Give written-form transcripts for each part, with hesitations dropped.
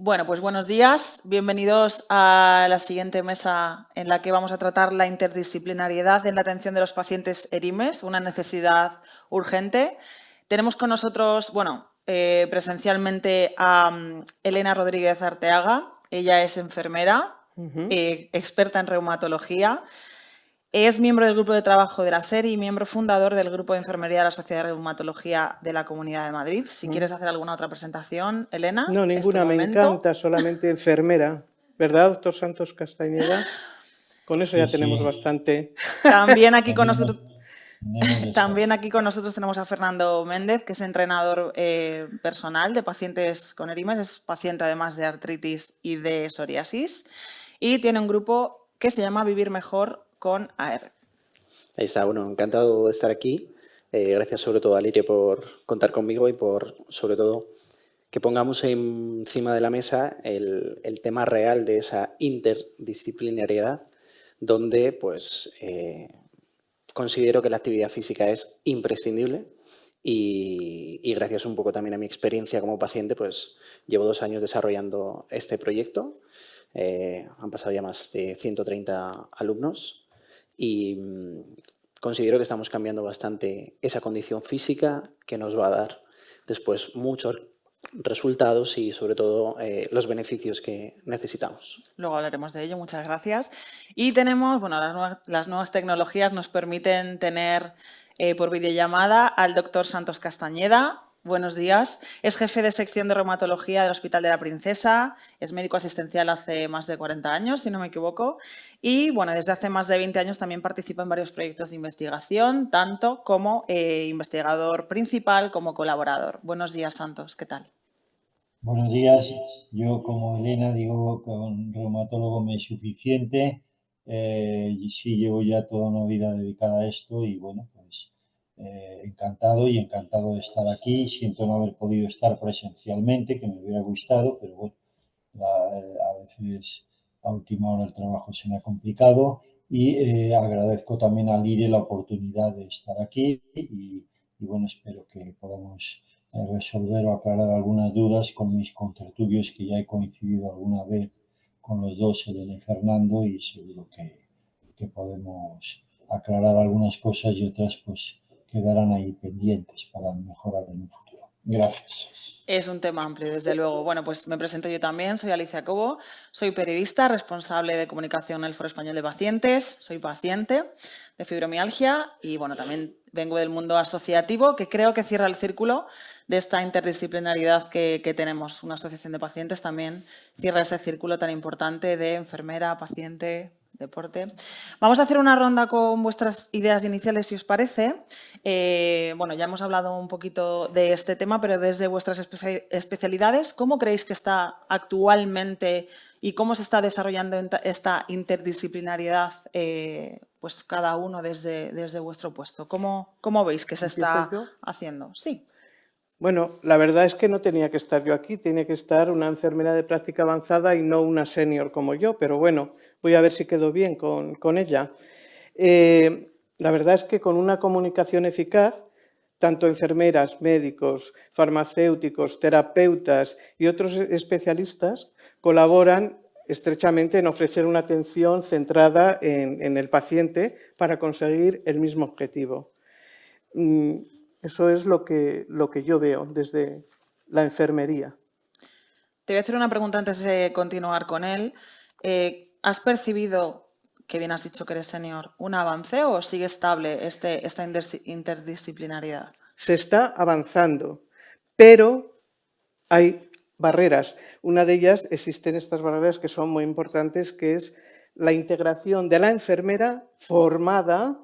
Bueno, pues buenos días. Bienvenidos a la siguiente mesa en la que vamos a tratar la interdisciplinariedad en la atención de los pacientes ERIMES, una necesidad urgente. Tenemos con nosotros, presencialmente a Elena Rodríguez Arteaga. Ella es enfermera, experta en reumatología. Es miembro del grupo de trabajo de la SERI y miembro fundador del grupo de enfermería de la Sociedad de Reumatología de la Comunidad de Madrid. Si quieres hacer alguna otra presentación, Elena, No, es tu ninguna, me momento. encanta, solamente enfermera. ¿Verdad, doctor Santos Castañeda? Con eso ya tenemos bastante. También aquí con Tenemos nosotros, de también sobra. aquí con nosotros tenemos a Fernando Méndez, que es entrenador personal de pacientes con ERIMES, es paciente además de artritis y de psoriasis, y tiene un grupo que se llama Vivir Mejor con AR. Ahí está, bueno, encantado de estar aquí. Gracias sobre todo a Lirio por contar conmigo y por, sobre todo, que pongamos encima de la mesa el tema real de esa interdisciplinariedad, donde pues considero que la actividad física es imprescindible y gracias un poco también a mi experiencia como paciente, pues llevo 2 años desarrollando este proyecto. Han pasado ya más de 130 alumnos y considero que estamos cambiando bastante esa condición física que nos va a dar después muchos resultados y sobre todo los beneficios que necesitamos. Luego hablaremos de ello, muchas gracias. Y tenemos, las nuevas tecnologías nos permiten tener por videollamada al doctor Santos Castañeda. Buenos días. Es jefe de sección de reumatología del Hospital de la Princesa, es médico asistencial hace más de 40 años, si no me equivoco, y bueno, desde hace más de 20 años también participa en varios proyectos de investigación, tanto como investigador principal como colaborador. Buenos días, Santos, ¿qué tal? Buenos días. Yo, como Elena, digo que un reumatólogo me es suficiente. Y sí, llevo ya toda una vida dedicada a esto y bueno, pues encantado y encantado de estar aquí. Siento no haber podido estar presencialmente, que me hubiera gustado, pero bueno, a veces a última hora el trabajo se me ha complicado y agradezco también a Lire la oportunidad de estar aquí y bueno, espero que podamos resolver o aclarar algunas dudas con mis contertulios que ya he coincidido alguna vez con los dos, Elena y Fernando, y seguro que podemos aclarar algunas cosas y otras pues quedarán ahí pendientes para mejorar en un futuro. Gracias. Es un tema amplio, desde luego. Bueno, pues me presento yo también, soy Alicia Cobo, soy periodista, responsable de comunicación en el Foro Español de Pacientes, soy paciente de fibromialgia y bueno, también vengo del mundo asociativo, que creo que cierra el círculo de esta interdisciplinaridad que tenemos. Una asociación de pacientes también cierra ese círculo tan importante de enfermera, paciente, deporte. Vamos a hacer una ronda con vuestras ideas iniciales, si os parece. Ya hemos hablado un poquito de este tema, pero desde vuestras especialidades, ¿cómo creéis que está actualmente y cómo se está desarrollando esta interdisciplinariedad, pues cada uno desde vuestro puesto? ¿Cómo veis que se ¿Empiezo está yo? haciendo? Sí. Bueno, la verdad es que no tenía que estar yo aquí, tiene que estar una enfermera de práctica avanzada y no una senior como yo, pero bueno, voy a ver si quedo bien con ella. La verdad es que con una comunicación eficaz, tanto enfermeras, médicos, farmacéuticos, terapeutas y otros especialistas colaboran estrechamente en ofrecer una atención centrada en el paciente para conseguir el mismo objetivo. Eso es lo que yo veo desde la enfermería. Te voy a hacer una pregunta antes de continuar con él. ¿Has percibido, que bien has dicho que eres senior, un avance o sigue estable esta interdisciplinariedad? Se está avanzando, pero hay barreras. Una de ellas existen estas barreras que son muy importantes, que es la integración de la enfermera formada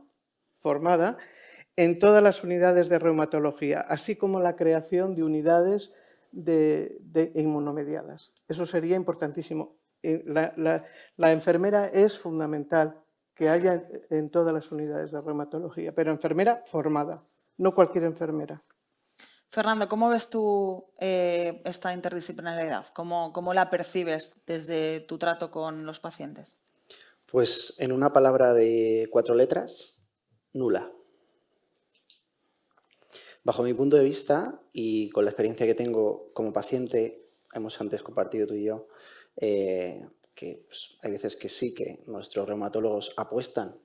en todas las unidades de reumatología, así como la creación de unidades de inmunomediadas. Eso sería importantísimo. La enfermera es fundamental que haya en todas las unidades de reumatología, pero enfermera formada, no cualquier enfermera. Fernando, ¿cómo ves tú esta interdisciplinariedad? ¿Cómo la percibes desde tu trato con los pacientes? Pues en una palabra de 4 letras, nula. Bajo mi punto de vista y con la experiencia que tengo como paciente hemos antes compartido tú y yo, que pues, hay veces que sí, que nuestros reumatólogos apuestan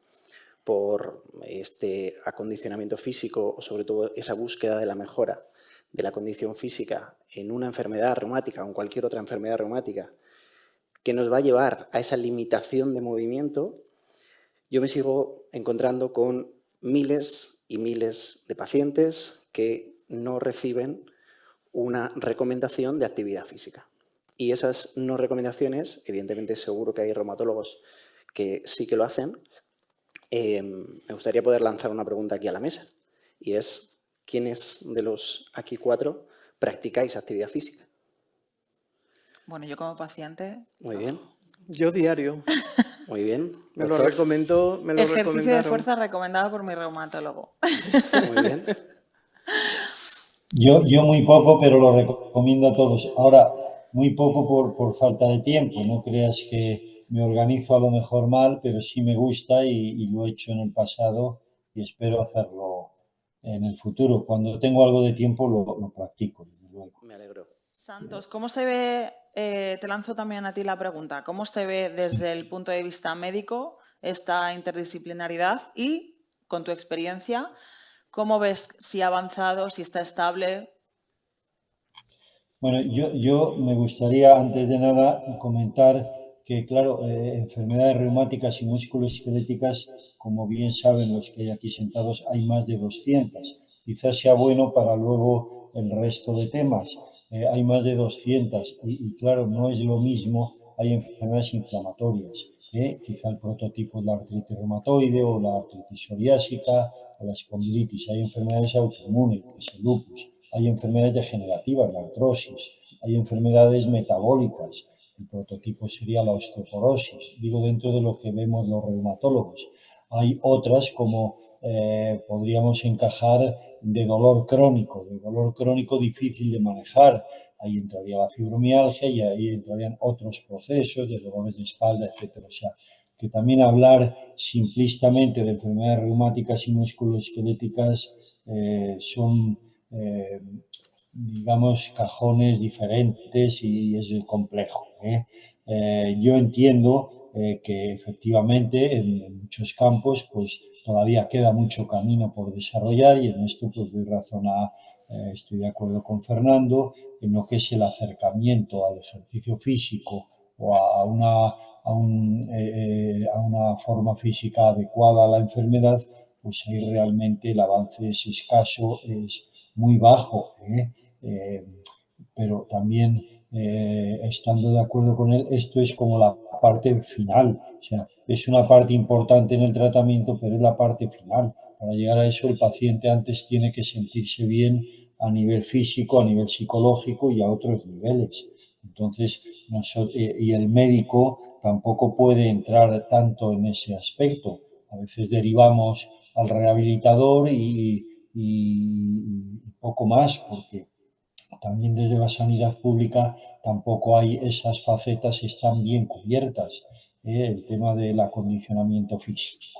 por este acondicionamiento físico o sobre todo esa búsqueda de la mejora de la condición física en una enfermedad reumática o en cualquier otra enfermedad reumática que nos va a llevar a esa limitación de movimiento, yo me sigo encontrando con miles y miles de pacientes que no reciben una recomendación de actividad física. Y esas no recomendaciones, evidentemente seguro que hay reumatólogos que sí que lo hacen. Me gustaría poder lanzar una pregunta aquí a la mesa y es, ¿quiénes de los aquí 4 practicáis actividad física? Bueno, yo como paciente... Muy bien, Yo diario. muy bien. Me lo Doctor, me lo Ejercicio de recomendaron. fuerza recomendado por mi reumatólogo. muy bien. Yo muy poco, pero lo recomiendo a todos. Ahora, muy poco por falta de tiempo. No creas que me organizo a lo mejor mal, pero sí me gusta y lo he hecho en el pasado y espero hacerlo en el futuro. Cuando tengo algo de tiempo lo practico, desde luego. Me alegro. Santos, ¿cómo se ve, te lanzo también a ti la pregunta, cómo se ve desde el punto de vista médico esta interdisciplinaridad y, con tu experiencia, cómo ves si ha avanzado, si está estable? Bueno, yo me gustaría, antes de nada, comentar que, claro, enfermedades reumáticas y musculoesqueléticas, como bien saben los que hay aquí sentados, hay más de 200. Quizás sea bueno para luego el resto de temas. Hay más de 200 y, claro, no es lo mismo, hay enfermedades inflamatorias. Quizá el prototipo es la artritis reumatoide o la artritis psoriásica o la espondilitis. Hay enfermedades autoinmunes, que es el lupus. Hay enfermedades degenerativas, la artrosis, hay enfermedades metabólicas, el prototipo sería la osteoporosis, digo dentro de lo que vemos los reumatólogos. Hay otras como podríamos encajar de dolor crónico difícil de manejar. Ahí entraría la fibromialgia y ahí entrarían otros procesos de dolores de espalda, etcétera. O sea, que también hablar simplistamente de enfermedades reumáticas y musculoesqueléticas son digamos, cajones diferentes y es complejo. Yo entiendo que efectivamente en muchos campos pues todavía queda mucho camino por desarrollar y en esto pues doy razón estoy de acuerdo con Fernando, en lo que es el acercamiento al ejercicio físico o a una forma física adecuada a la enfermedad, pues ahí realmente el avance es escaso, es muy bajo, pero también estando de acuerdo con él, esto es como la parte final, o sea, es una parte importante en el tratamiento, pero es la parte final. Para llegar a eso, el paciente antes tiene que sentirse bien a nivel físico, a nivel psicológico y a otros niveles. Entonces, y el médico tampoco puede entrar tanto en ese aspecto. A veces derivamos al rehabilitador y poco más, porque también desde la sanidad pública tampoco hay esas facetas, están bien cubiertas, el tema del acondicionamiento físico.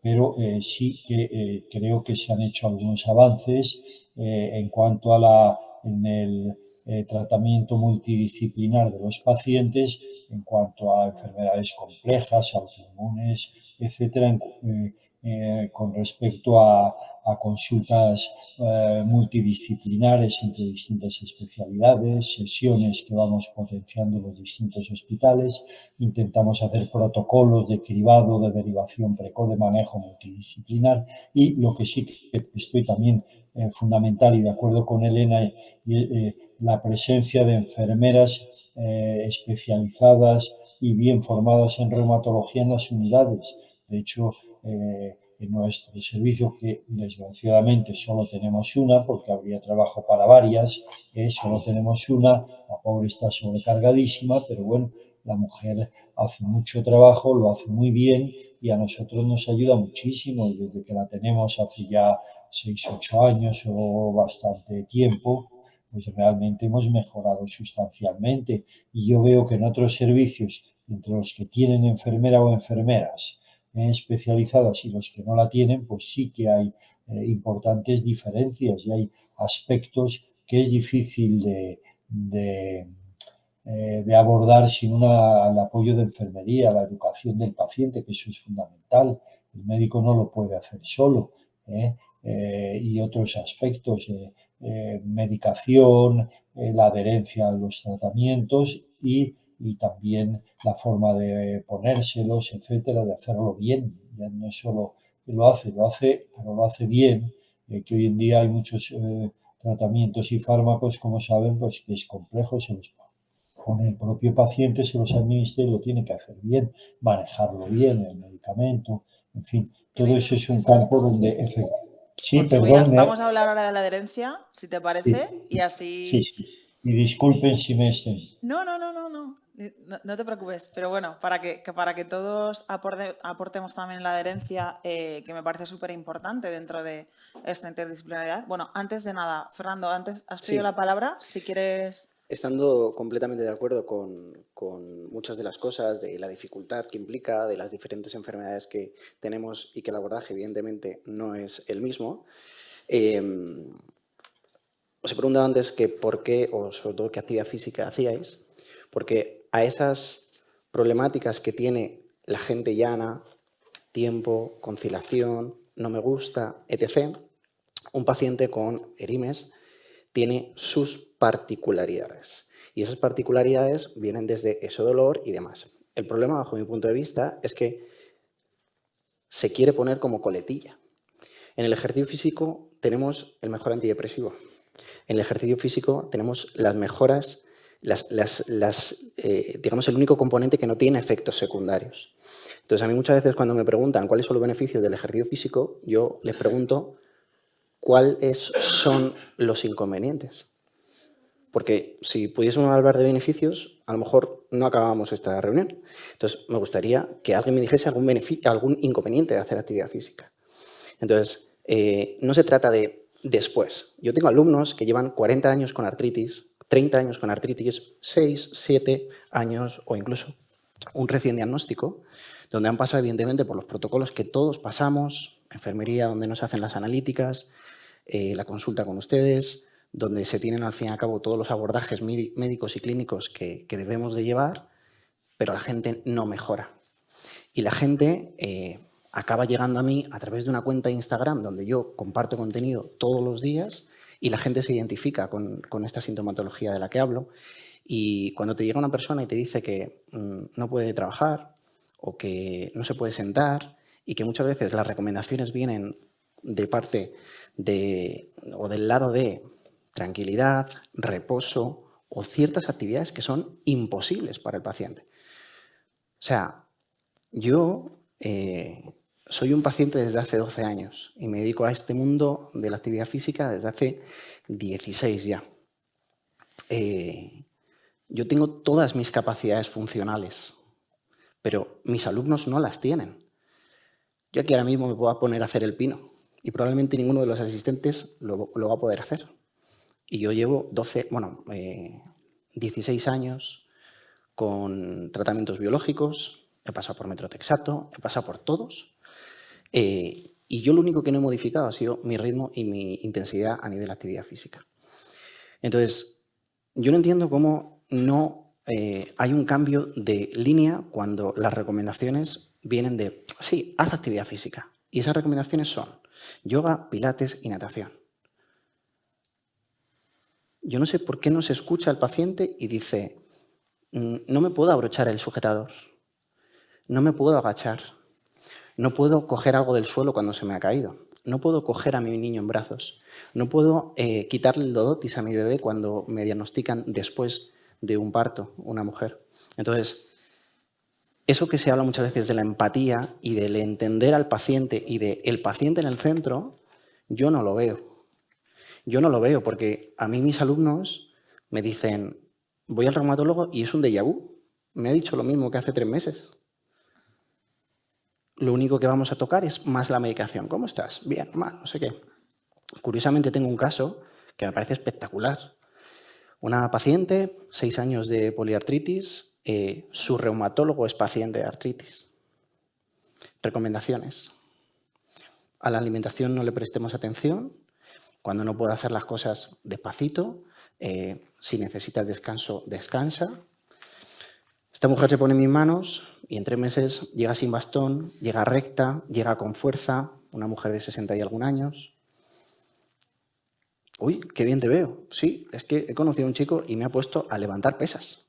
Pero sí que creo que se han hecho algunos avances en cuanto a en el tratamiento multidisciplinar de los pacientes, en cuanto a enfermedades complejas, autoinmunes, etcétera, con respecto a consultas multidisciplinares entre distintas especialidades, sesiones que vamos potenciando en los distintos hospitales, intentamos hacer protocolos de cribado, de derivación precoz, de manejo multidisciplinar y lo que sí que estoy también fundamental y de acuerdo con Elena, la presencia de enfermeras especializadas y bien formadas en reumatología en las unidades. De hecho, en nuestro servicio, que desgraciadamente solo tenemos una, porque habría trabajo para varias, solo tenemos una, la pobre está sobrecargadísima, pero bueno, la mujer hace mucho trabajo, lo hace muy bien y a nosotros nos ayuda muchísimo y desde que la tenemos hace ya 6, 8 años o bastante tiempo, pues realmente hemos mejorado sustancialmente y yo veo que en otros servicios, entre los que tienen enfermera o enfermeras, especializadas y los que no la tienen, pues sí que hay importantes diferencias y hay aspectos que es difícil de abordar sin el apoyo de enfermería, la educación del paciente, que eso es fundamental. El médico no lo puede hacer solo, y otros aspectos, medicación, la adherencia a los tratamientos y también la forma de ponérselos, etcétera, de hacerlo bien. Ya no es solo que lo hace, pero lo hace bien, que hoy en día hay muchos tratamientos y fármacos, como saben, pues que es complejo, se los pone el propio paciente, se los administra y lo tiene que hacer bien, manejarlo bien, el medicamento, en fin, Te voy todo a eso es un interrumpir, campo Franco, donde... Sí, porque perdón, vamos a hablar ahora de la adherencia, si te sí, parece, y sí, así... sí. Y disculpen si me estén... No, no, no, no, no, no te preocupes, pero bueno, para que todos aportemos también la adherencia, que me parece súper importante dentro de esta interdisciplinaridad. Bueno, antes de nada, Fernando, antes has pedido Sí, la palabra, si quieres... estando completamente de acuerdo con muchas de las cosas, de la dificultad que implica, de las diferentes enfermedades que tenemos y que el abordaje evidentemente no es el mismo, eh, os he preguntado antes que por qué, o sobre todo qué actividad física hacíais, porque a esas problemáticas que tiene la gente llana, tiempo, conciliación, no me gusta, etc., un paciente con erimes tiene sus particularidades. Y esas particularidades vienen desde ese dolor y demás. El problema, bajo mi punto de vista, es que se quiere poner como coletilla. En el ejercicio físico tenemos el mejor antidepresivo. En el ejercicio físico tenemos las mejoras, digamos, el único componente que no tiene efectos secundarios. Entonces, a mí muchas veces cuando me preguntan cuáles son los beneficios del ejercicio físico, yo les pregunto cuáles son los inconvenientes. Porque si pudiésemos hablar de beneficios, a lo mejor no acabábamos esta reunión. Entonces, me gustaría que alguien me dijese algún inconveniente de hacer actividad física. Entonces, no se trata de después. Yo tengo alumnos que llevan 40 años con artritis, 30 años con artritis, 6, 7 años o incluso un recién diagnóstico, donde han pasado evidentemente por los protocolos que todos pasamos, enfermería donde nos hacen las analíticas, la consulta con ustedes, donde se tienen al fin y al cabo todos los abordajes médicos y clínicos que debemos de llevar, pero la gente no mejora. Y la gente acaba llegando a mí a través de una cuenta de Instagram donde yo comparto contenido todos los días y la gente se identifica con esta sintomatología de la que hablo. Y cuando te llega una persona y te dice que no puede trabajar o que no se puede sentar y que muchas veces las recomendaciones vienen de parte o del lado de tranquilidad, reposo o ciertas actividades que son imposibles para el paciente. O sea, yo soy un paciente desde hace 12 años y me dedico a este mundo de la actividad física desde hace 16 ya. Yo tengo todas mis capacidades funcionales, pero mis alumnos no las tienen. Yo aquí ahora mismo me puedo poner a hacer el pino y probablemente ninguno de los asistentes lo va a poder hacer. Y yo llevo 16 años con tratamientos biológicos, he pasado por metrotexato, he pasado por todos, y yo lo único que no he modificado ha sido mi ritmo y mi intensidad a nivel de actividad física. Entonces, yo no entiendo cómo no hay un cambio de línea cuando las recomendaciones vienen de, sí, haz actividad física. Y esas recomendaciones son yoga, pilates y natación. Yo no sé por qué no se escucha al paciente y dice, no me puedo abrochar el sujetador, no me puedo agachar, no puedo coger algo del suelo cuando se me ha caído, no puedo coger a mi niño en brazos, no puedo quitarle el dodotis a mi bebé cuando me diagnostican después de un parto, una mujer. Entonces, eso que se habla muchas veces de la empatía y del entender al paciente y del paciente en el centro, yo no lo veo. Yo no lo veo porque a mí mis alumnos me dicen, voy al reumatólogo y es un déjà vu. Me ha dicho lo mismo que hace 3 meses. Lo único que vamos a tocar es más la medicación. ¿Cómo estás? Bien, mal, no sé qué. Curiosamente tengo un caso que me parece espectacular. Una paciente, 6 años de poliartritis, su reumatólogo es paciente de artritis. Recomendaciones. A la alimentación no le prestemos atención. Cuando no pueda hacer las cosas despacito, si necesitas descanso, descansa. Esta mujer se pone en mis manos y en 3 meses llega sin bastón, llega recta, llega con fuerza, una mujer de 60 y algún años. Uy, qué bien te veo. Sí, es que he conocido a un chico y me ha puesto a levantar pesas.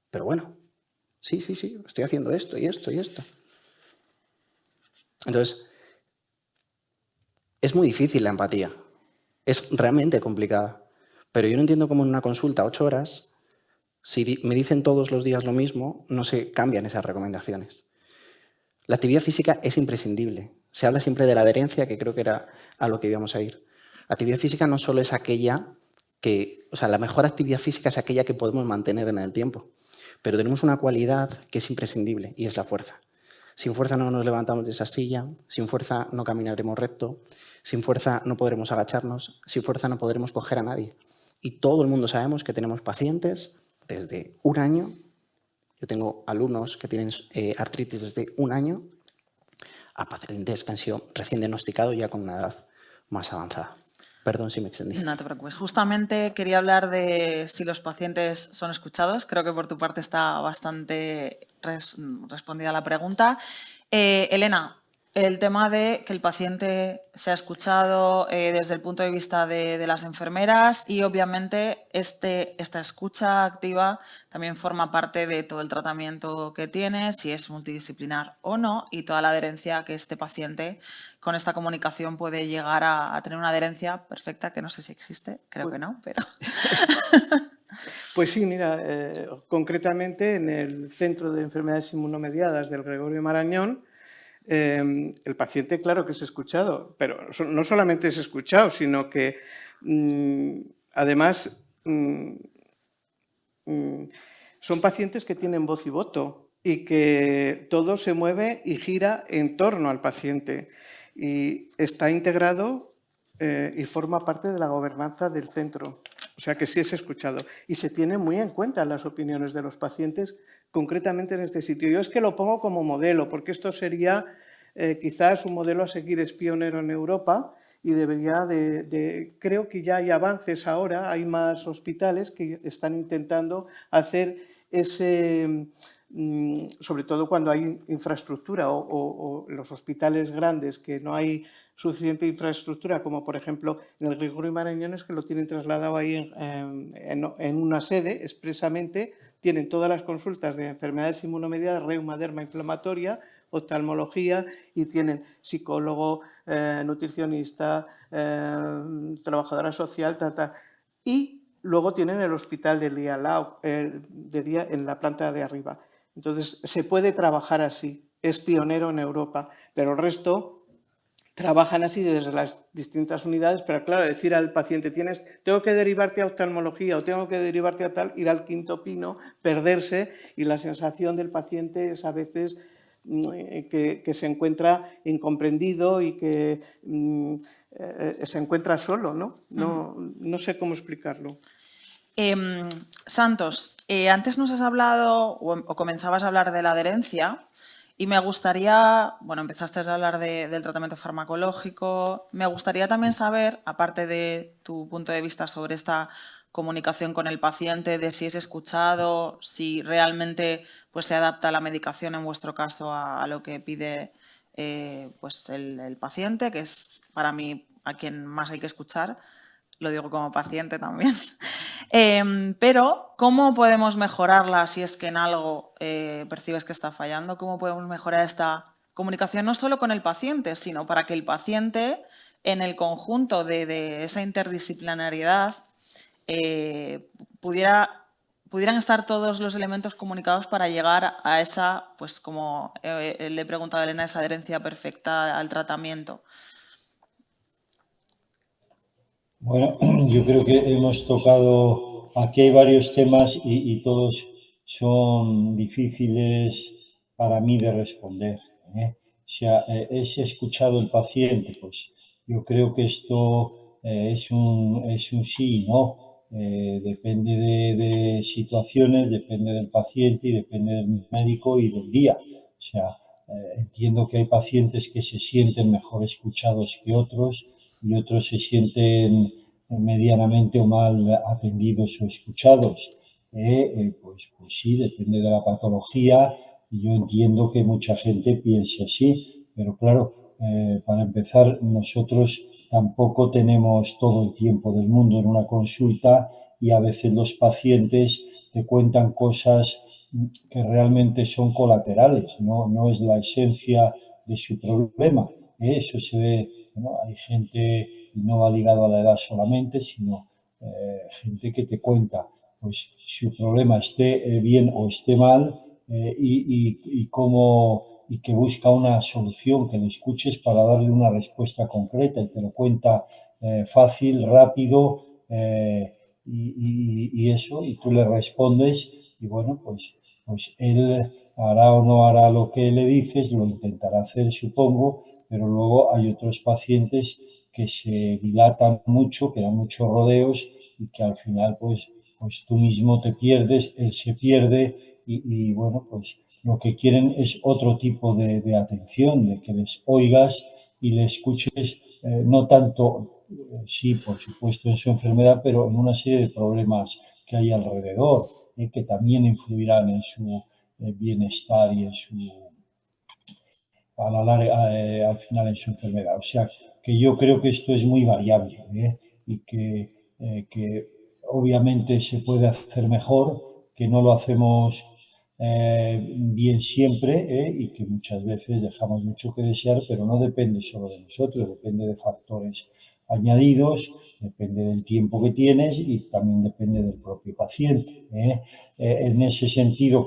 Pero bueno, sí, estoy haciendo esto y esto y esto. Entonces, es muy difícil la empatía. Es realmente complicada. Pero yo no entiendo cómo en una consulta 8 horas, si me dicen todos los días lo mismo, no se cambian esas recomendaciones. La actividad física es imprescindible. Se habla siempre de la adherencia, que creo que era a lo que íbamos a ir. La actividad física no solo es aquella que, o sea, la mejor actividad física es aquella que podemos mantener en el tiempo. Pero tenemos una cualidad que es imprescindible y es la fuerza. Sin fuerza no nos levantamos de esa silla, sin fuerza no caminaremos recto, sin fuerza no podremos agacharnos, sin fuerza no podremos coger a nadie. Y todo el mundo sabemos que tenemos pacientes desde 1 año. Yo tengo alumnos que tienen artritis desde 1 año a pacientes que han sido recién diagnosticados ya con una edad más avanzada. Perdón si me extendí. No te preocupes. Justamente quería hablar de si los pacientes son escuchados. Creo que por tu parte está bastante respondida la pregunta. Elena, el tema de que el paciente sea escuchado desde el punto de vista de las enfermeras y obviamente esta escucha activa también forma parte de todo el tratamiento que tiene, si es multidisciplinar o no, y toda la adherencia que este paciente con esta comunicación puede llegar a tener una adherencia perfecta, que no sé si existe, creo que no, pero... Pues sí, mira, concretamente en el Centro de Enfermedades Inmunomediadas del Gregorio Marañón, el paciente, claro que es escuchado, pero no solamente es escuchado, sino que además son pacientes que tienen voz y voto y que todo se mueve y gira en torno al paciente y está integrado y forma parte de la gobernanza del centro. O sea que sí es escuchado y se tiene muy en cuenta las opiniones de los pacientes, concretamente en este sitio. Yo es que lo pongo como modelo, porque esto sería quizás un modelo a seguir, es pionero en Europa y debería creo que ya hay avances ahora, hay más hospitales que están intentando hacer ese, sobre todo cuando hay infraestructura o los hospitales grandes que no hay suficiente infraestructura, como por ejemplo en el Gregorio Marañón, que lo tienen trasladado ahí en una sede expresamente, tienen todas las consultas de enfermedades inmunomediadas, reuma, derma, inflamatoria, oftalmología y tienen psicólogo, nutricionista, trabajadora social, y luego tienen el hospital del día al lado, de día en la planta de arriba. Entonces, se puede trabajar así, es pionero en Europa, pero el resto trabajan así desde las distintas unidades, pero claro, decir al paciente, tengo que derivarte a oftalmología o tengo que derivarte a tal, ir al quinto pino, perderse, y la sensación del paciente es a veces que se encuentra incomprendido y que se encuentra solo, ¿no? No sé cómo explicarlo. Santos, antes nos has hablado o comenzabas a hablar de la adherencia y me gustaría, bueno, empezaste a hablar del tratamiento farmacológico, me gustaría también saber, aparte de tu punto de vista sobre esta comunicación con el paciente, de si es escuchado, si realmente pues, se adapta la medicación en vuestro caso a lo que pide pues el paciente, que es para mí a quien más hay que escuchar, lo digo como paciente también. Pero, ¿cómo podemos mejorarla si es que en algo percibes que está fallando? ¿Cómo podemos mejorar esta comunicación no solo con el paciente, sino para que el paciente, en el conjunto de esa interdisciplinariedad, pudieran estar todos los elementos comunicados para llegar a esa, pues como le he preguntado a Elena, esa adherencia perfecta al tratamiento? Bueno, yo creo que hemos tocado, aquí hay varios temas y todos son difíciles para mí de responder, ¿eh? O sea, ¿es escuchado el paciente? Pues yo creo que esto es un sí y no. Depende de situaciones, depende del paciente y depende del médico y del día. O sea, entiendo que hay pacientes que se sienten mejor escuchados que otros y otros se sienten medianamente o mal atendidos o escuchados. Pues sí, depende de la patología y yo entiendo que mucha gente piense así, pero claro, para empezar, nosotros tampoco tenemos todo el tiempo del mundo en una consulta y a veces los pacientes te cuentan cosas que realmente son colaterales, no es la esencia de su problema. Eso se ve, bueno, hay gente, y no va ligado a la edad solamente, sino gente que te cuenta pues su problema esté bien o esté mal y que busca una solución, que le escuches para darle una respuesta concreta y te lo cuenta fácil, rápido y eso, y tú le respondes y bueno, pues él hará o no hará lo que le dices, lo intentará hacer, supongo, pero luego hay otros pacientes que se dilatan mucho, que dan muchos rodeos y que al final pues tú mismo te pierdes, él se pierde y bueno, pues lo que quieren es otro tipo de atención, de que les oigas y le escuches, no tanto, sí, por supuesto, en su enfermedad, pero en una serie de problemas que hay alrededor, que también influirán en su bienestar y en su al final en su enfermedad. O sea, que yo creo que esto es muy variable y que obviamente se puede hacer mejor, que no lo hacemos bien siempre y que muchas veces dejamos mucho que desear, pero no depende solo de nosotros, depende de factores añadidos, depende del tiempo que tienes y también depende del propio paciente. En ese sentido,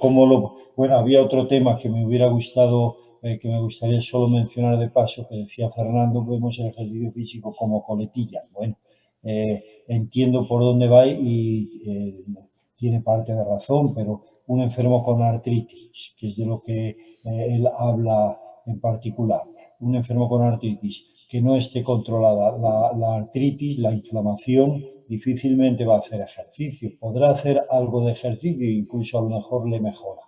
bueno, había otro tema que me hubiera gustado que me gustaría solo mencionar de paso, que decía Fernando, vemos el ejercicio físico como coletilla. Bueno, entiendo por dónde va y tiene parte de razón, pero un enfermo con artritis, que es de lo que él habla en particular, un enfermo con artritis que no esté controlada la artritis, la inflamación, difícilmente va a hacer ejercicio. Podrá hacer algo de ejercicio e incluso a lo mejor le mejora,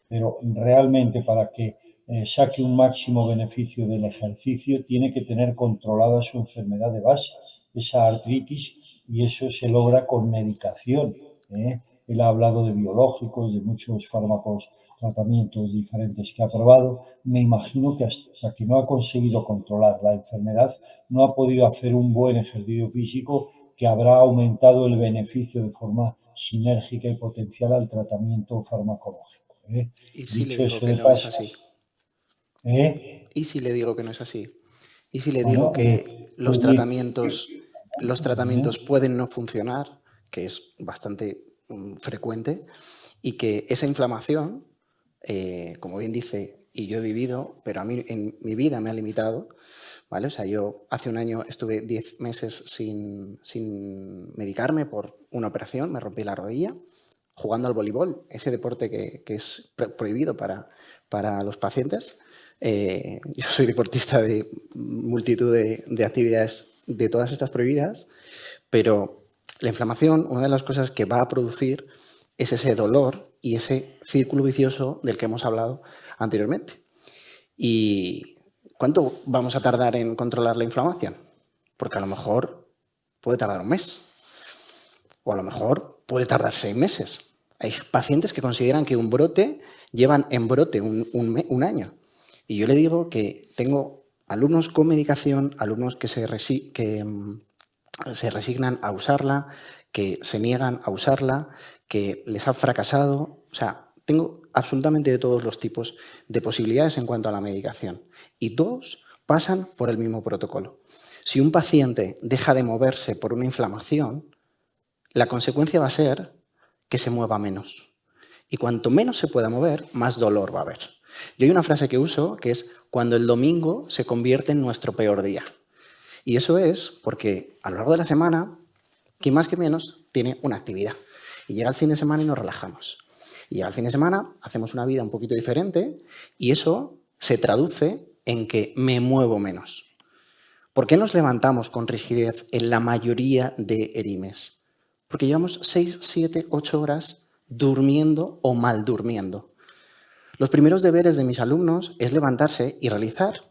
pero realmente para que saque un máximo beneficio del ejercicio, tiene que tener controlada su enfermedad de base, esa artritis, y eso se logra con medicación. Él ha hablado de biológicos, de muchos fármacos, tratamientos diferentes que ha probado. Me imagino que hasta que no ha conseguido controlar la enfermedad, no ha podido hacer un buen ejercicio físico que habrá aumentado el beneficio de forma sinérgica y potencial al tratamiento farmacológico. ¿Y si le Dicho digo eso que de no es paso, así? ¿eh? ¿Y si le digo que no es así? ¿Y si le digo Bueno, que los oye, tratamientos pueden no funcionar, que es bastante frecuente, y que esa inflamación, como bien dice, y yo he vivido, pero a mí en mi vida me ha limitado, ¿vale? O sea, yo hace un año estuve 10 meses sin medicarme por una operación, me rompí la rodilla, jugando al voleibol, ese deporte que es prohibido para los pacientes. Yo soy deportista de multitud de actividades de todas estas prohibidas, pero la inflamación, una de las cosas que va a producir es ese dolor y ese círculo vicioso del que hemos hablado anteriormente. ¿Y cuánto vamos a tardar en controlar la inflamación? Porque a lo mejor puede tardar un mes, o a lo mejor puede tardar 6 meses. Hay pacientes que consideran que un brote llevan en brote un año. Y yo le digo que tengo alumnos con medicación, alumnos que se resignan a usarla, que se niegan a usarla, que les ha fracasado. O sea, tengo absolutamente de todos los tipos de posibilidades en cuanto a la medicación. Y todos pasan por el mismo protocolo. Si un paciente deja de moverse por una inflamación, la consecuencia va a ser que se mueva menos. Y cuanto menos se pueda mover, más dolor va a haber. Yo hay una frase que uso que es cuando el domingo se convierte en nuestro peor día. Y eso es porque a lo largo de la semana, que más que menos, tiene una actividad. Y llega el fin de semana y nos relajamos. Y llega el fin de semana, hacemos una vida un poquito diferente y eso se traduce en que me muevo menos. ¿Por qué nos levantamos con rigidez en la mayoría de erimes? Porque llevamos 6, 7, 8 horas durmiendo o mal durmiendo. Los primeros deberes de mis alumnos es levantarse y realizar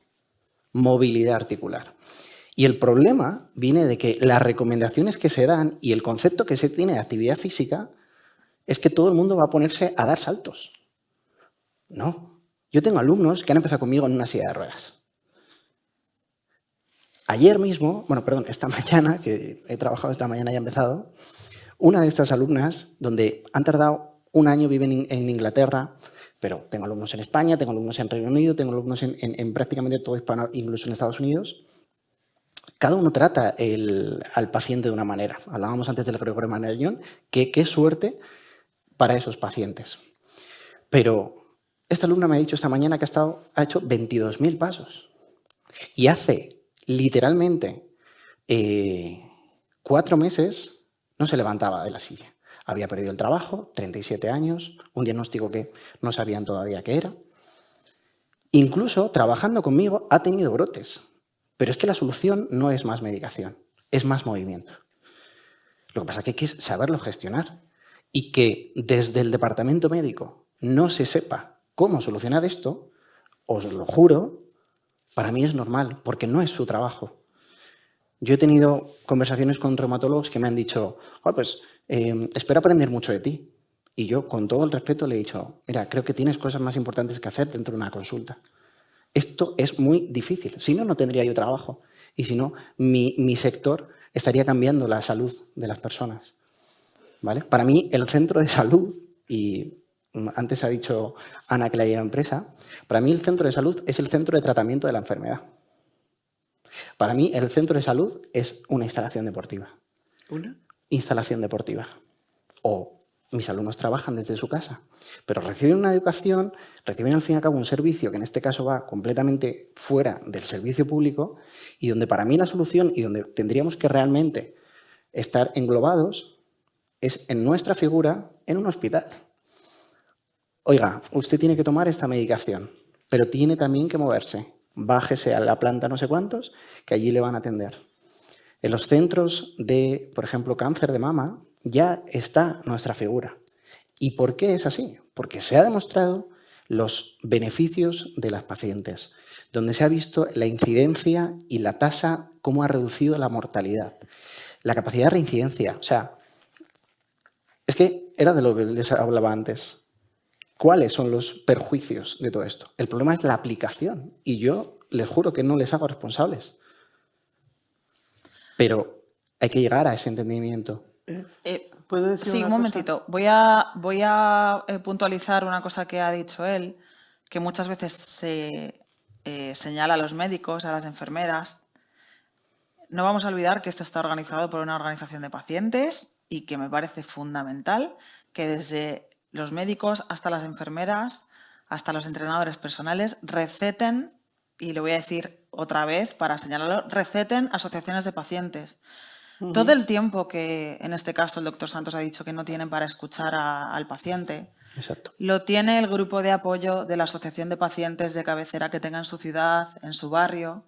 movilidad articular. Y el problema viene de que las recomendaciones que se dan y el concepto que se tiene de actividad física es que todo el mundo va a ponerse a dar saltos. No. Yo tengo alumnos que han empezado conmigo en una silla de ruedas. Ayer mismo, esta mañana, que he trabajado esta mañana y he empezado, una de estas alumnas, donde han tardado un año, viven en Inglaterra, pero tengo alumnos en España, tengo alumnos en Reino Unido, tengo alumnos en prácticamente todo Hispano, incluso en Estados Unidos. Cada uno trata al paciente de una manera. Hablábamos antes del Gregorio Marañón, que qué suerte para esos pacientes. Pero esta alumna me ha dicho esta mañana que ha hecho 22.000 pasos. Y hace literalmente 4 meses no se levantaba de la silla. Había perdido el trabajo, 37 años, un diagnóstico que no sabían todavía qué era. Incluso trabajando conmigo ha tenido brotes. Pero es que la solución no es más medicación, es más movimiento. Lo que pasa es que hay que saberlo gestionar y que desde el departamento médico no se sepa cómo solucionar esto, os lo juro, para mí es normal, porque no es su trabajo. Yo he tenido conversaciones con reumatólogos que me han dicho, espero aprender mucho de ti. Y yo, con todo el respeto, le he dicho, mira, creo que tienes cosas más importantes que hacer dentro de una consulta. Esto es muy difícil, si no, no tendría yo trabajo. Y si no, mi sector estaría cambiando la salud de las personas. ¿Vale? Para mí, el centro de salud, y antes ha dicho Ana que la lleva empresa, para mí el centro de salud es el centro de tratamiento de la enfermedad. Para mí, el centro de salud es una instalación deportiva. ¿Una? Instalación deportiva. O mis alumnos trabajan desde su casa, pero reciben una educación, reciben al fin y al cabo un servicio que en este caso va completamente fuera del servicio público y donde para mí la solución y donde tendríamos que realmente estar englobados es en nuestra figura en un hospital. Oiga, usted tiene que tomar esta medicación, pero tiene también que moverse. Bájese a la planta no sé cuántos, que allí le van a atender. En los centros de, por ejemplo, cáncer de mama, ya está nuestra figura. ¿Y por qué es así? Porque se ha demostrado los beneficios de las pacientes, donde se ha visto la incidencia y la tasa, cómo ha reducido la mortalidad, la capacidad de reincidencia. O sea, es que era de lo que les hablaba antes. ¿Cuáles son los perjuicios de todo esto? El problema es la aplicación y yo les juro que no les hago responsables. Pero hay que llegar a ese entendimiento. ¿Puedo decir Sí, una un momentito. Voy a puntualizar una cosa que ha dicho él, que muchas veces se señala a los médicos, a las enfermeras. No vamos a olvidar que esto está organizado por una organización de pacientes y que me parece fundamental que desde los médicos hasta las enfermeras, hasta los entrenadores personales, receten, y lo voy a decir otra vez para señalarlo, receten asociaciones de pacientes. Todo el tiempo que, en este caso, el doctor Santos ha dicho que no tienen para escuchar al paciente, Exacto. lo tiene el grupo de apoyo de la asociación de pacientes de cabecera que tenga en su ciudad, en su barrio.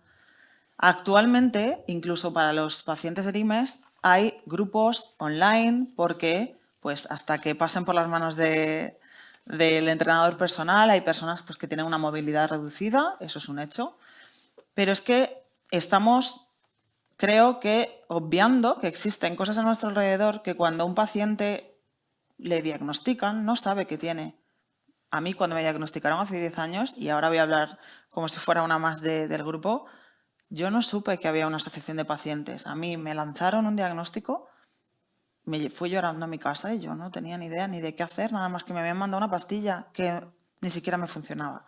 Actualmente, incluso para los pacientes ERIMES, hay grupos online porque, pues, hasta que pasen por las manos del entrenador personal, hay personas pues, que tienen una movilidad reducida, eso es un hecho. Pero es que estamos, creo que, obviando que existen cosas a nuestro alrededor que cuando a un paciente le diagnostican no sabe qué tiene. A mí cuando me diagnosticaron hace 10 años, y ahora voy a hablar como si fuera una más del grupo, yo no supe que había una asociación de pacientes. A mí me lanzaron un diagnóstico, me fui llorando a mi casa y yo no tenía ni idea ni de qué hacer, nada más que me habían mandado una pastilla que ni siquiera me funcionaba.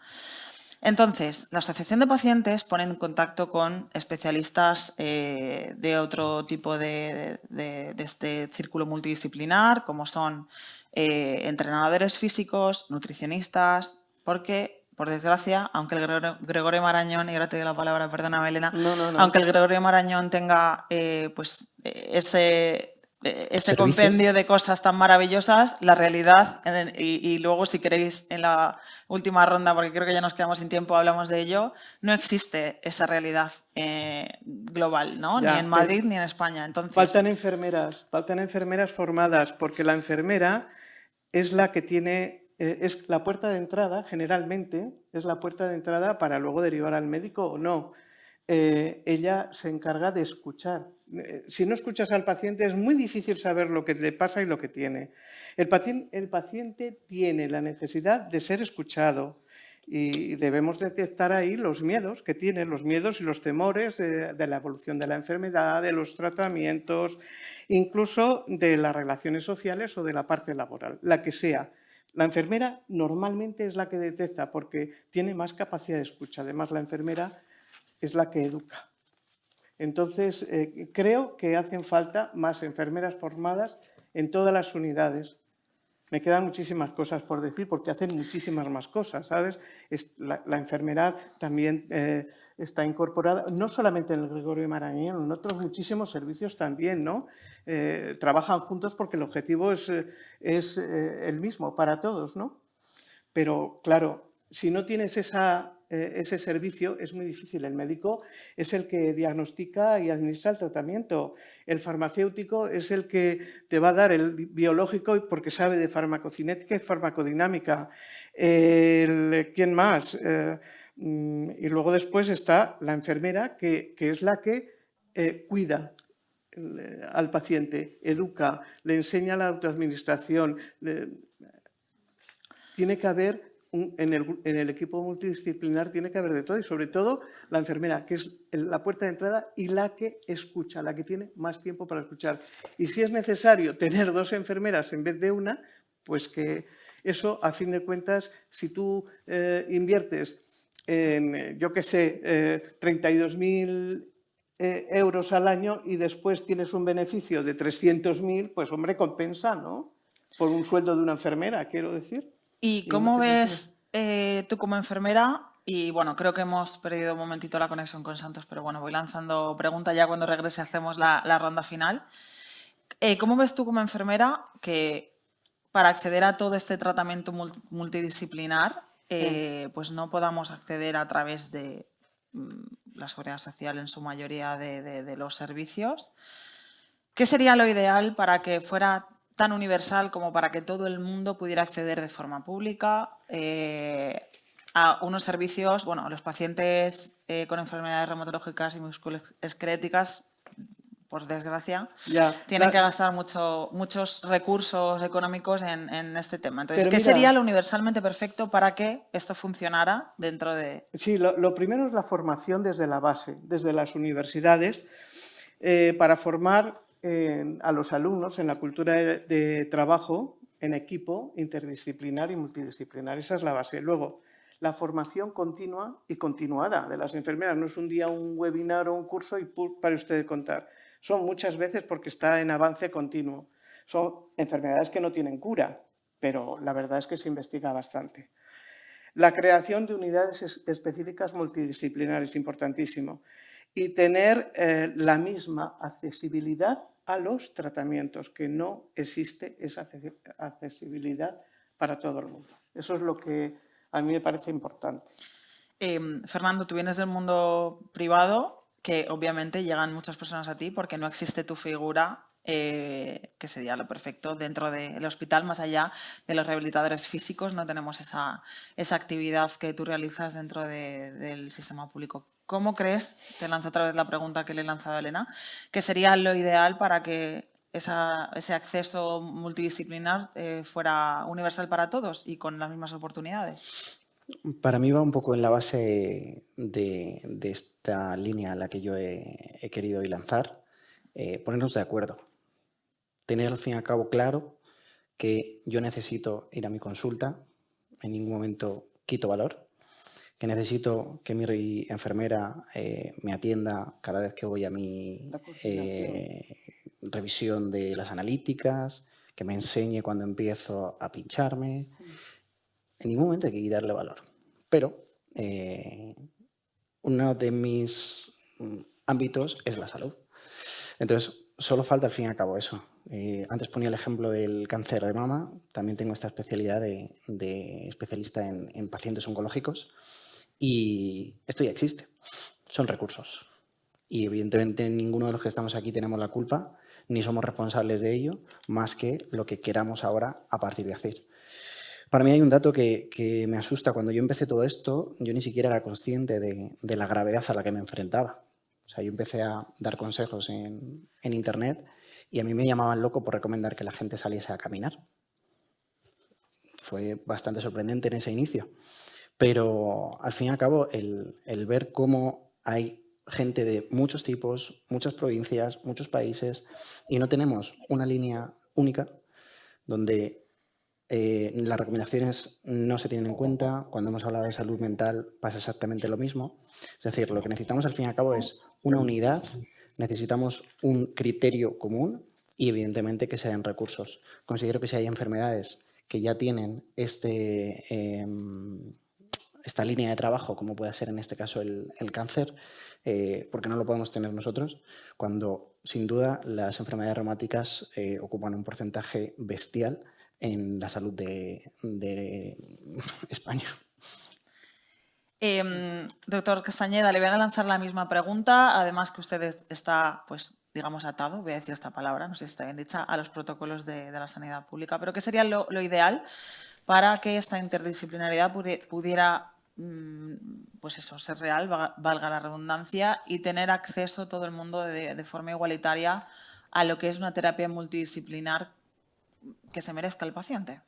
Entonces, la asociación de pacientes pone en contacto con especialistas de otro tipo de este círculo multidisciplinar, como son entrenadores físicos, nutricionistas, porque, por desgracia, aunque el Gregorio Marañón, y ahora te doy la palabra, perdóname, Elena, aunque el Gregorio Marañón tenga ese compendio de cosas tan maravillosas, la realidad, y luego si queréis en la última ronda, porque creo que ya nos quedamos sin tiempo, hablamos de ello, no existe esa realidad global, ¿no? Ya, ni en Madrid ni en España. Entonces, faltan enfermeras formadas, porque la enfermera es la que tiene, es la puerta de entrada, generalmente, es la puerta de entrada para luego derivar al médico o no. ella se encarga de escuchar. Si no escuchas al paciente es muy difícil saber lo que le pasa y lo que tiene. El paciente tiene la necesidad de ser escuchado y debemos detectar ahí los miedos que tiene, los miedos y los temores de la evolución de la enfermedad, de los tratamientos, incluso de las relaciones sociales o de la parte laboral, la que sea. La enfermera normalmente es la que detecta porque tiene más capacidad de escucha. Además, la enfermera es la que educa. Entonces, creo que hacen falta más enfermeras formadas en todas las unidades. Me quedan muchísimas cosas por decir porque hacen muchísimas más cosas, ¿sabes? La enfermedad también está incorporada, no solamente en el Gregorio Marañón, en otros muchísimos servicios también, ¿no? Trabajan juntos porque el objetivo es el mismo para todos, ¿no? Pero, claro, si no tienes ese servicio es muy difícil. El médico es el que diagnostica y administra el tratamiento. El farmacéutico es el que te va a dar el biológico porque sabe de farmacocinética y farmacodinámica. ¿Quién más? Y luego después está la enfermera, que es la que cuida al paciente, educa, le enseña la autoadministración. Tiene que haber, en el equipo multidisciplinar, tiene que haber de todo y sobre todo la enfermera, que es la puerta de entrada y la que escucha, la que tiene más tiempo para escuchar. Y si es necesario tener 2 enfermeras en vez de una, pues que eso, a fin de cuentas, si tú inviertes en, yo qué sé, 32.000 euros al año y después tienes un beneficio de 300.000, pues hombre, compensa, ¿no? Por un sueldo de una enfermera, quiero decir. ¿Y cómo ves tú como enfermera? Y bueno, creo que hemos perdido un momentito la conexión con Santos, pero bueno, voy lanzando preguntas, ya cuando regrese hacemos la ronda final. ¿Cómo ves tú como enfermera que para acceder a todo este tratamiento multidisciplinar, pues no podamos acceder a través de la Seguridad Social en su mayoría de los servicios? ¿Qué sería lo ideal para que fuera tan universal como para que todo el mundo pudiera acceder de forma pública a unos servicios? Bueno, los pacientes con enfermedades reumatológicas y musculoesqueléticas, por desgracia, tienen que gastar muchos recursos económicos en este tema. Entonces, ¿qué sería lo universalmente perfecto para que esto funcionara dentro de...? Sí, lo primero es la formación desde la base, desde las universidades, para formar a los alumnos en la cultura de trabajo en equipo interdisciplinar y multidisciplinar. Esa es la base. Luego, la formación continua y continuada de las enfermeras. No es un día un webinar o un curso y para usted contar. Son muchas veces porque está en avance continuo. Son enfermedades que no tienen cura, pero la verdad es que se investiga bastante. La creación de unidades específicas multidisciplinares, importantísimo. Y tener la misma accesibilidad a los tratamientos, que no existe esa accesibilidad para todo el mundo. Eso es lo que a mí me parece importante. Fernando, tú vienes del mundo privado, que obviamente llegan muchas personas a ti porque no existe tu figura, que sería lo perfecto dentro del hospital, más allá de los rehabilitadores físicos, no tenemos esa actividad que tú realizas dentro del sistema público. ¿Cómo crees, te lanzo otra vez la pregunta que le he lanzado a Elena, que sería lo ideal para que ese acceso multidisciplinar fuera universal para todos y con las mismas oportunidades? Para mí va un poco en la base de esta línea a la que yo he querido hoy lanzar, ponernos de acuerdo. Tener al fin y al cabo claro que yo necesito ir a mi consulta, en ningún momento quito valor, que necesito que mi enfermera me atienda cada vez que voy a mi revisión de las analíticas, que me enseñe cuando empiezo a pincharme. En ningún momento hay que quitarle valor. Pero uno de mis ámbitos es la salud. Entonces, solo falta al fin y al cabo eso. Antes ponía el ejemplo del cáncer de mama. También tengo esta especialidad de especialista en pacientes oncológicos. Y esto ya existe. Son recursos. Y evidentemente ninguno de los que estamos aquí tenemos la culpa, ni somos responsables de ello, más que lo que queramos ahora a partir de hacer. Para mí hay un dato que me asusta. Cuando yo empecé todo esto, yo ni siquiera era consciente de la gravedad a la que me enfrentaba. O sea, yo empecé a dar consejos en Internet y a mí me llamaban loco por recomendar que la gente saliese a caminar. Fue bastante sorprendente en ese inicio. Pero al fin y al cabo, el ver cómo hay gente de muchos tipos, muchas provincias, muchos países, y no tenemos una línea única donde las recomendaciones no se tienen en cuenta. Cuando hemos hablado de salud mental pasa exactamente lo mismo. Es decir, lo que necesitamos al fin y al cabo es una unidad, necesitamos un criterio común y evidentemente que se den recursos. Considero que si hay enfermedades que ya tienen esta línea de trabajo, como puede ser en este caso el cáncer, ¿por qué no lo podemos tener nosotros? Cuando sin duda las enfermedades reumáticas ocupan un porcentaje bestial en la salud de España. Doctor Castañeda, le voy a lanzar la misma pregunta, además que usted está, pues, digamos, atado, voy a decir esta palabra, no sé si está bien dicha, a los protocolos de la sanidad pública, pero ¿qué sería lo ideal para que esta interdisciplinaridad pudiera, pues eso, ser real, valga la redundancia, y tener acceso todo el mundo de forma igualitaria a lo que es una terapia multidisciplinar que se merezca el paciente?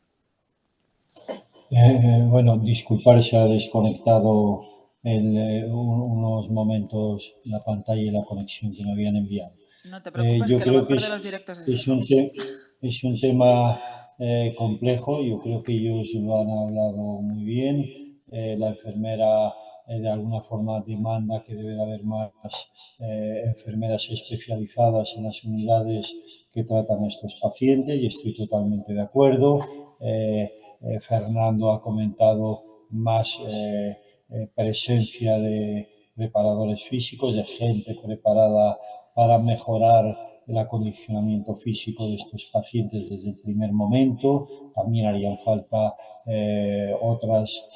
Bueno, disculpar, se ha desconectado unos momentos la pantalla y la conexión que me habían enviado. No te preocupes, Yo que lo creo que mejor de los directos es es eso. es un tema complejo. Yo creo que ellos lo han hablado muy bien. La enfermera de alguna forma demanda que debe de haber más enfermeras especializadas en las unidades que tratan a estos pacientes y estoy totalmente de acuerdo. Fernando ha comentado más presencia de preparadores físicos, de gente preparada para mejorar el acondicionamiento físico de estos pacientes desde el primer momento. También harían falta otras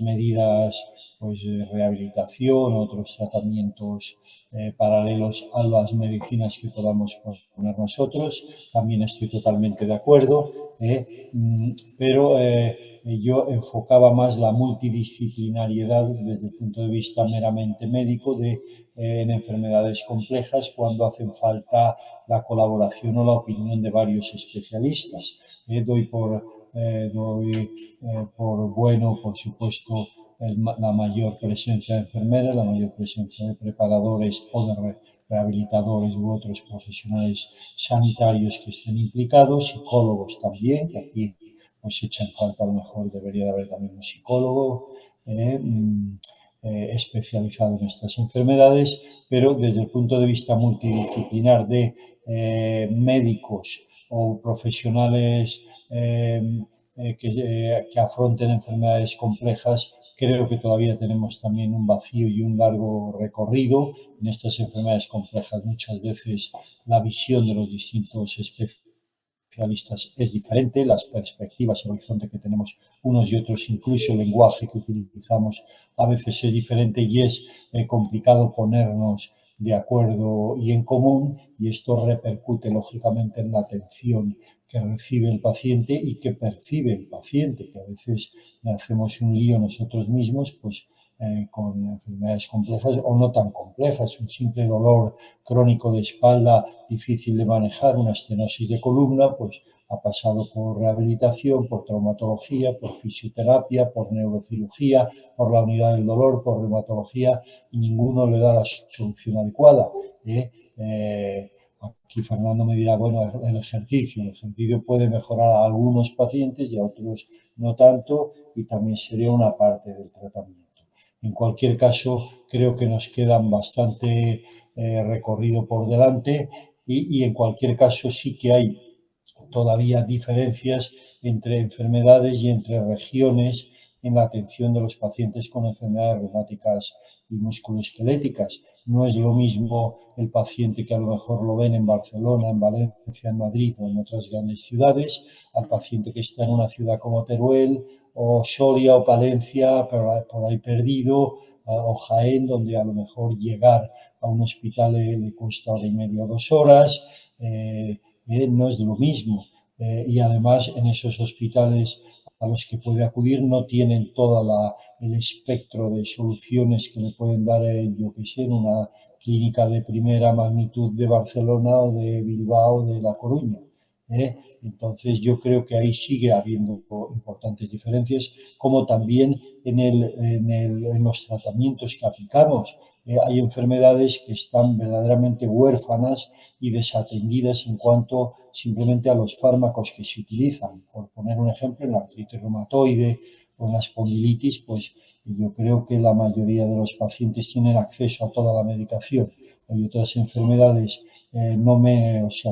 medidas, pues, de rehabilitación, otros tratamientos paralelos a las medicinas que podamos poner nosotros. También estoy totalmente de acuerdo, pero yo enfocaba más la multidisciplinariedad desde el punto de vista meramente médico en enfermedades complejas, cuando hacen falta la colaboración o la opinión de varios especialistas. Doy por bueno, por supuesto, la mayor presencia de enfermeras, la mayor presencia de preparadores o de rehabilitadores u otros profesionales sanitarios que estén implicados, psicólogos también, que aquí pues echan falta, a lo mejor debería de haber también un psicólogo especializado en estas enfermedades, pero desde el punto de vista multidisciplinar de médicos o profesionales que afronten enfermedades complejas, creo que todavía tenemos también un vacío y un largo recorrido. En estas enfermedades complejas muchas veces la visión de los distintos especialistas es diferente, las perspectivas, el horizonte que tenemos unos y otros, incluso el lenguaje que utilizamos a veces es diferente y es complicado ponernos de acuerdo y en común, y esto repercute lógicamente en la atención que recibe el paciente y que percibe el paciente, que a veces le hacemos un lío nosotros mismos, pues con enfermedades complejas o no tan complejas, un simple dolor crónico de espalda difícil de manejar, una estenosis de columna, pues ha pasado por rehabilitación, por traumatología, por fisioterapia, por neurocirugía, por la unidad del dolor, por reumatología, y ninguno le da la solución adecuada. Aquí Fernando me dirá, bueno, el ejercicio puede mejorar a algunos pacientes y a otros no tanto, y también sería una parte del tratamiento. En cualquier caso, creo que nos quedan bastante recorrido por delante y en cualquier caso sí que hay todavía diferencias entre enfermedades y entre regiones en la atención de los pacientes con enfermedades reumáticas y musculoesqueléticas. No es lo mismo el paciente que a lo mejor lo ven en Barcelona, en Valencia, en Madrid o en otras grandes ciudades, al paciente que está en una ciudad como Teruel o Soria o Palencia, por ahí perdido, o Jaén, donde a lo mejor llegar a un hospital le cuesta 1 hora y media o 2 horas. No es lo mismo. Y además en esos hospitales a los que puede acudir no tienen todo el espectro de soluciones que le pueden dar, yo que sé, en una clínica de primera magnitud de Barcelona o de Bilbao o de La Coruña. Entonces yo creo que ahí sigue habiendo importantes diferencias, como también en los tratamientos que aplicamos. Hay enfermedades que están verdaderamente huérfanas y desatendidas en cuanto simplemente a los fármacos que se utilizan. Por poner un ejemplo, en la artritis reumatoide o en la espondilitis, pues yo creo que la mayoría de los pacientes tienen acceso a toda la medicación. Hay otras enfermedades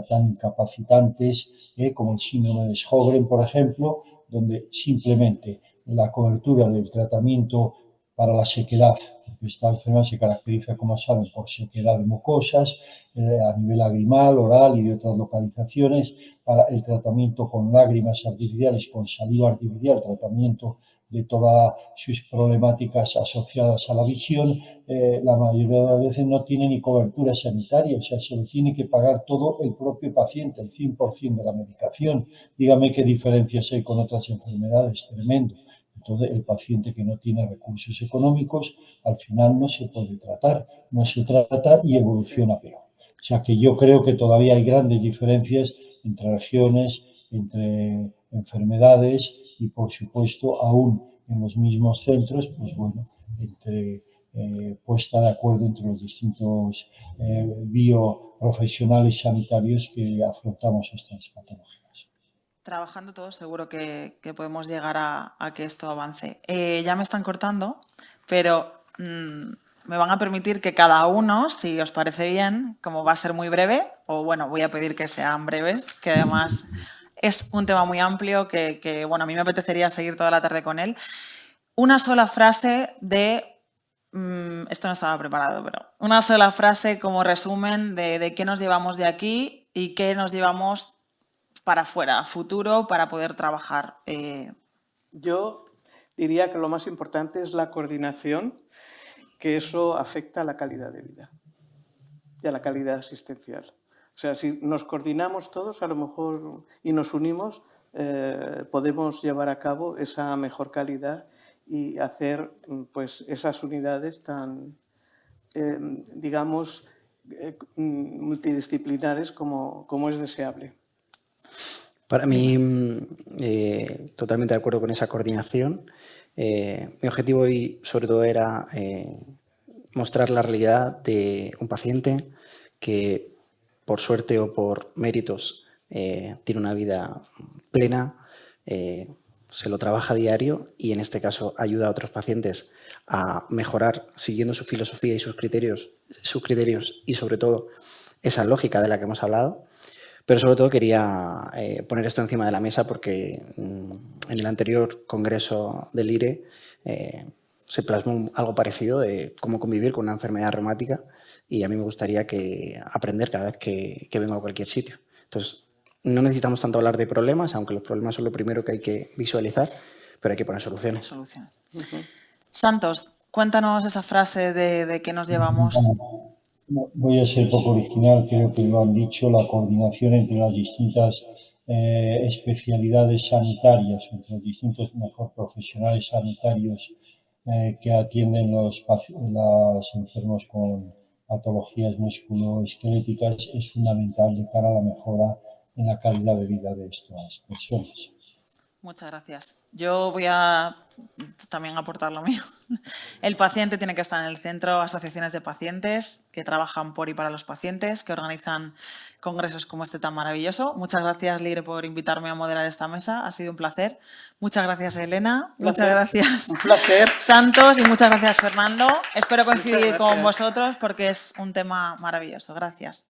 tan incapacitantes, como el síndrome de Sjögren, por ejemplo, donde simplemente la cobertura del tratamiento para la sequedad, porque esta enfermedad se caracteriza, como saben, por sequedad de mucosas a nivel lagrimal, oral y de otras localizaciones, para el tratamiento con lágrimas artificiales, con saliva artificial, tratamiento de todas sus problemáticas asociadas a la visión, la mayoría de las veces no tiene ni cobertura sanitaria, o sea, se lo tiene que pagar todo el propio paciente, el 100% de la medicación. Dígame qué diferencias hay con otras enfermedades, tremendo. Entonces, el paciente que no tiene recursos económicos, al final no se puede tratar, no se trata y evoluciona peor. O sea, que yo creo que todavía hay grandes diferencias entre regiones, entre enfermedades y, por supuesto, aún en los mismos centros, pues bueno, entre puesta de acuerdo entre los distintos bioprofesionales sanitarios que afrontamos estas patologías. Trabajando todos seguro que podemos llegar a que esto avance. Ya me están cortando, pero me van a permitir que cada uno, si os parece bien, como va a ser muy breve, o bueno, voy a pedir que sean breves, que además es un tema muy amplio que bueno, a mí me apetecería seguir toda la tarde con él. Una sola frase de... esto no estaba preparado, pero una sola frase como resumen de qué nos llevamos de aquí y qué nos llevamos para afuera, futuro, para poder trabajar. Yo diría que lo más importante es la coordinación, que eso afecta a la calidad de vida y a la calidad asistencial. O sea, si nos coordinamos todos, a lo mejor, y nos unimos, podemos llevar a cabo esa mejor calidad y hacer pues, esas unidades tan, digamos, multidisciplinares como es deseable. Para mí, totalmente de acuerdo con esa coordinación. Mi objetivo hoy, sobre todo, era mostrar la realidad de un paciente que, por suerte o por méritos, tiene una vida plena, se lo trabaja a diario y, en este caso, ayuda a otros pacientes a mejorar siguiendo su filosofía y sus criterios y, sobre todo, esa lógica de la que hemos hablado. Pero sobre todo quería poner esto encima de la mesa porque en el anterior congreso del IRE se plasmó algo parecido de cómo convivir con una enfermedad reumática y a mí me gustaría aprender cada vez que vengo a cualquier sitio. Entonces, no necesitamos tanto hablar de problemas, aunque los problemas son lo primero que hay que visualizar, pero hay que poner soluciones. Santos, cuéntanos esa frase de qué nos llevamos. Voy a ser poco original, creo que lo han dicho, la coordinación entre las distintas especialidades sanitarias, entre los distintos profesionales sanitarios que atienden los enfermos con patologías musculoesqueléticas es fundamental de cara a la mejora en la calidad de vida de estas personas. Muchas gracias. Yo voy a también aportar lo mío. El paciente tiene que estar en el centro, asociaciones de pacientes que trabajan por y para los pacientes, que organizan congresos como este tan maravilloso. Muchas gracias, Lire, por invitarme a moderar esta mesa. Ha sido un placer. Muchas gracias, Elena. Muchas gracias, un placer. Santos, y muchas gracias, Fernando. Espero coincidir con vosotros porque es un tema maravilloso. Gracias.